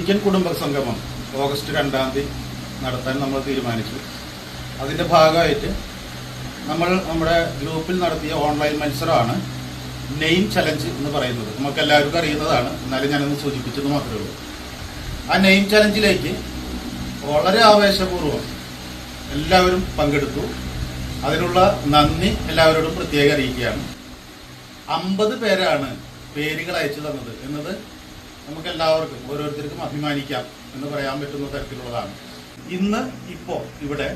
ഓദിക്കൻ കുടുംബ സംഗമം ഓഗസ്റ്റ് 2-ാം തീയതി നടത്താൻ നമ്മൾ തീരുമാനിച്ചു. അതിൻ്റെ ഭാഗമായിട്ട് നമ്മുടെ ഗ്രൂപ്പിൽ നടത്തിയ ഓൺലൈൻ മത്സരമാണ് നെയിം ചലഞ്ച് എന്ന് പറയുന്നത്. നമുക്ക് എല്ലാവർക്കും അറിയുന്നതാണ്, എന്നാലും ഞാനൊന്ന് സൂചിപ്പിച്ചെന്ന് മാത്രമേ ഉള്ളൂ. ആ നെയിം ചലഞ്ചിലേക്ക് വളരെ ആവേശപൂർവ്വം എല്ലാവരും പങ്കെടുത്തു. അതിനുള്ള നന്ദി എല്ലാവരോടും പ്രത്യേകം അറിയിക്കുകയാണ്. 50 പേരാണ് പേരുകൾ അയച്ചു തന്നത് എന്നത് നമുക്ക് എല്ലാവർക്കും ഓരോരുത്തർക്കും അഭിമാനിക്കാം എന്ന് പറയാൻ പറ്റുന്ന തരത്തിലുള്ളതാണ്. ഇപ്പോൾ ഇവിടെ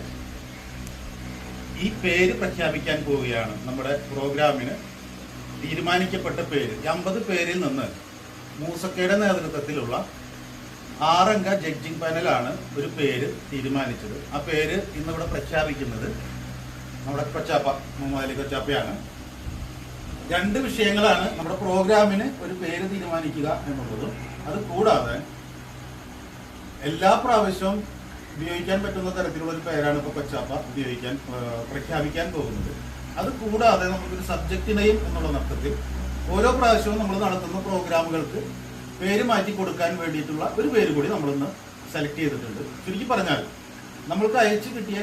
ഈ പേര് പ്രഖ്യാപിക്കാൻ പോവുകയാണ്. നമ്മുടെ പ്രോഗ്രാമിന് തീരുമാനിക്കപ്പെട്ട പേര് 50 പേരിൽ നിന്ന് മൂസക്കയുടെ നേതൃത്വത്തിലുള്ള 6 അംഗ ജഡ്ജിംഗ് പാനലാണ് ഒരു പേര് തീരുമാനിച്ചത്. ആ പേര് ഇന്നിവിടെ പ്രഖ്യാപിക്കുന്നത് നമ്മുടെ കൊച്ചാപ്പ, മുഹമ്മദ് അലി കൊച്ചാപ്പയാണ്. 2 വിഷയങ്ങളാണ് നമ്മുടെ പ്രോഗ്രാമിന് ഒരു പേര് തീരുമാനിക്കുക എന്നുള്ളതും. അത് കൂടാതെ എല്ലാ പ്രാവശ്യവും ഉപയോഗിക്കാൻ പറ്റുന്ന തരത്തിലുള്ള ഒരു പേരാണ് ഇപ്പോൾ കൊച്ചാപ്പ പ്രഖ്യാപിക്കാൻ പോകുന്നത്. അത് കൂടാതെ നമുക്കൊരു സബ്ജക്റ്റ് നെയിം എന്നുള്ള അർത്ഥത്തിൽ ഓരോ പ്രാവശ്യവും നമ്മൾ നടത്തുന്ന പ്രോഗ്രാമുകൾക്ക് പേര് മാറ്റി കൊടുക്കാൻ വേണ്ടിയിട്ടുള്ള ഒരു പേര് കൂടി നമ്മളിന്ന് സെലക്ട് ചെയ്തിട്ടുണ്ട്. ചുരുക്കി പറഞ്ഞാൽ നമ്മൾക്ക് അയച്ചു കിട്ടിയ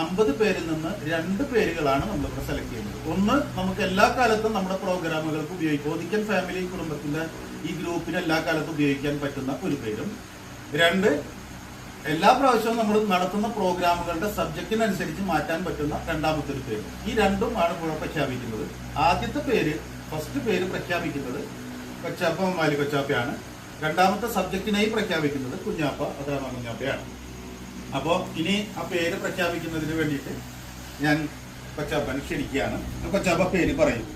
50 പേരിൽ നിന്ന് 2 പേരുകളാണ് നമ്മളിവിടെ സെലക്ട് ചെയ്യുന്നത്. ഒന്ന്, നമുക്ക് എല്ലാ കാലത്തും നമ്മുടെ പ്രോഗ്രാമുകൾക്ക് ഉപയോഗിക്കും, ഓദിക്കൻ ഫാമിലി കുടുംബത്തിന്റെ ഈ ഗ്രൂപ്പിന് എല്ലാ കാലത്തും ഉപയോഗിക്കാൻ പറ്റുന്ന ഒരു പേരും. 2, എല്ലാ പ്രാവശ്യവും നമ്മൾ നടത്തുന്ന പ്രോഗ്രാമുകളുടെ സബ്ജക്റ്റിനനുസരിച്ച് മാറ്റാൻ പറ്റുന്ന 2ാമത്തെ ഒരു പേര്. ഈ 2ഉം ആണ് ഇവിടെ പ്രഖ്യാപിക്കുന്നത്. ആദ്യത്തെ പേര്, ഫസ്റ്റ് പേര് പ്രഖ്യാപിക്കുന്നത് കൊച്ചാപ്പ മാലി കൊച്ചാപ്പയാണ്. 2ാമത്തെ സബ്ജക്റ്റിനായി പ്രഖ്യാപിക്കുന്നത് കുഞ്ഞാപ്പ അതാമ കുഞ്ഞാപ്പയാണ്. അപ്പോൾ ഇനി ആ പേര് പ്രഖ്യാപിക്കുന്നതിന് വേണ്ടിയിട്ട് ഞാൻ കൊച്ചാപ്പനെ ക്ഷണിക്കുകയാണ്. കൊച്ചാപ്പ പേര് പറയും.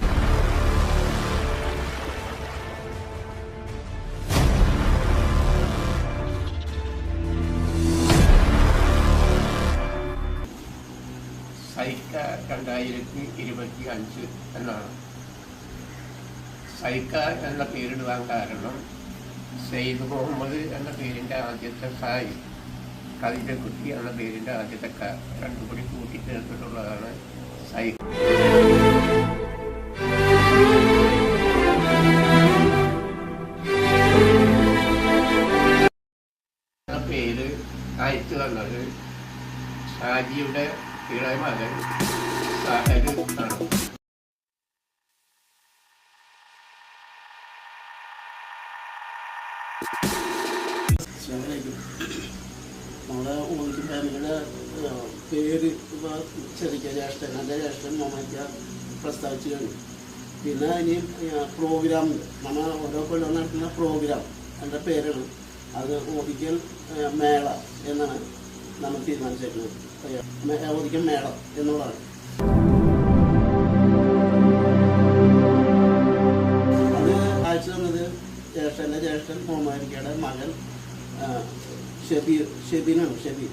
സൈക്ക 2025 എന്നാണ്. സൈക്ക എന്ന പേരിടുവാൻ കാരണം സെയ്ദ് മുഹമ്മദ് എന്ന പേരിൻ്റെ ആദ്യത്തെ സായി, കവിതക്കുട്ടി എന്ന പേരിൻ്റെ ആദ്യത്തെ ക, 2 കൂടി കൂട്ടിച്ചേർത്തിട്ടുള്ളതാണ് സൈക്ക. പേര് അയച്ചു തന്നത് ഷാജിയുടെ ഇളയ മകൻ സഹല് ആണ്. നമ്മുടെ ഓദിക്കൻ ഫാമിലിയുടെ പേര് ജ്യേഷ്ഠൻ, എൻ്റെ ജ്യേഷ്ഠൻ മൊമ്മയ്ക്ക പ്രസ്താവിച്ചു കഴിഞ്ഞു. പിന്നെ ഇനി പ്രോഗ്രാം, നമ്മൾ ഓരോ കൊല്ലം നടത്തുന്ന പ്രോഗ്രാം എൻ്റെ പേരാണ്. അത് ഓദിക്കൽ മേള എന്നാണ് നമ്മൾ തീരുമാനിച്ചിട്ടുള്ളത്. ഓദിക്കൽ മേള എന്നുള്ളതാണ്. അത് അയച്ചു തന്നത് ജ്യേഷ്ഠൻ്റെ ജ്യേഷ്ഠൻ മുഹമ്മദ് അലിക്കയുടെ മകൻ ഷെബീനാണ്. ഷെബീൻ